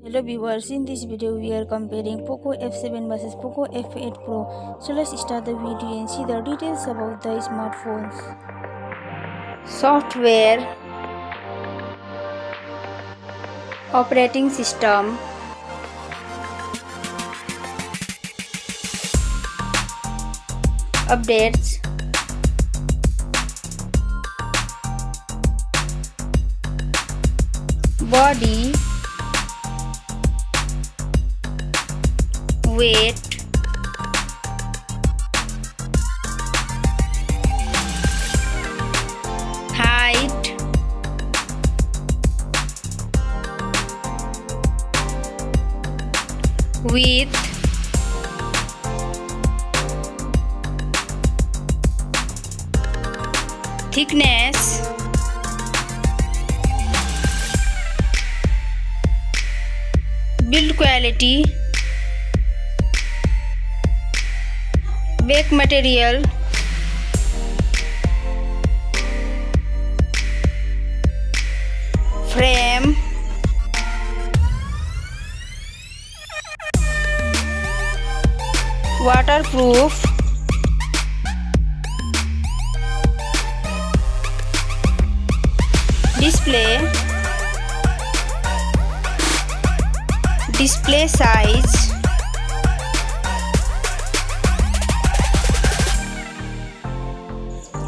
Hello viewers, in this video we are comparing Poco F7 versus Poco F8 Pro. So let's start the video and see the details about the smartphones. Software, operating system, updates, body, weight, height, width, thickness, build quality, back material, frame, waterproof, display size,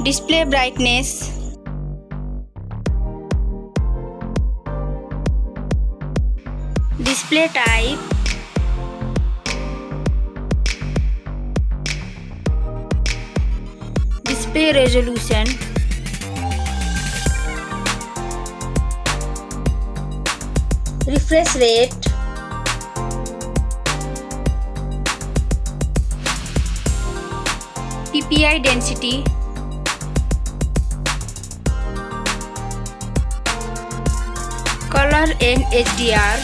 display brightness, display type, display resolution, refresh rate, PPI density, color and HDR,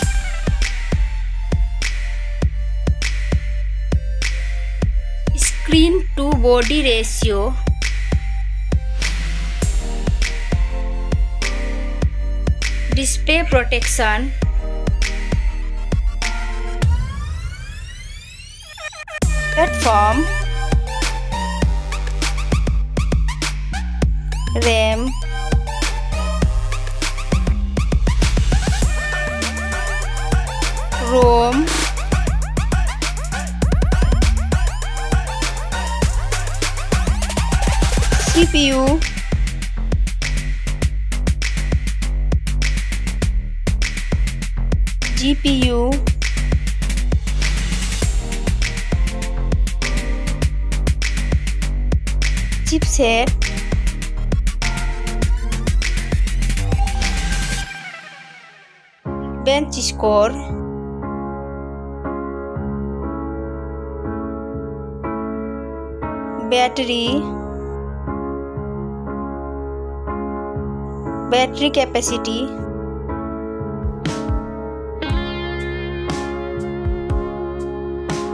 screen to body ratio, display protection, platform, RAM, ROM, CPU, GPU, chipset, bench score, battery capacity,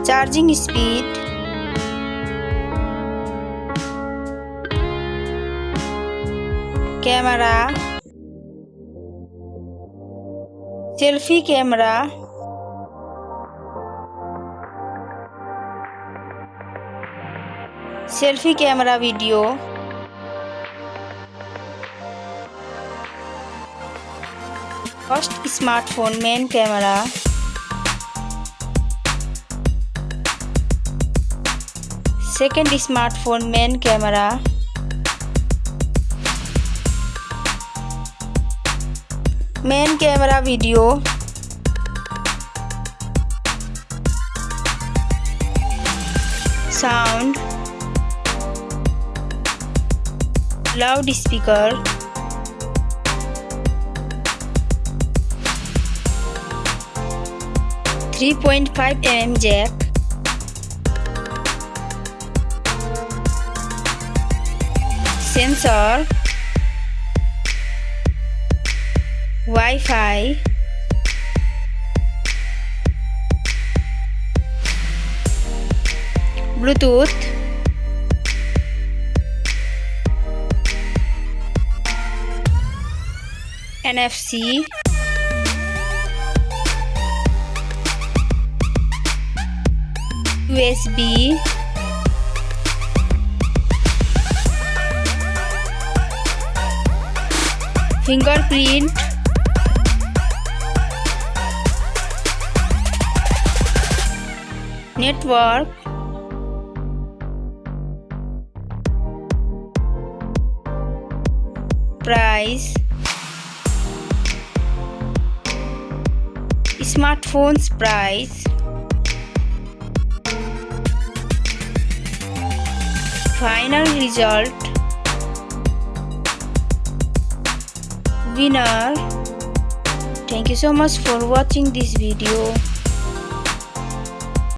charging speed, camera, selfie camera, selfie camera video, first smartphone main camera, second smartphone main camera, main camera video, sound, loudspeaker, .5 jack, sensor, Wi-Fi, Bluetooth, NFC, USB, fingerprint, network, price, smartphone's price, final result, winner. Thank you so much for watching this video.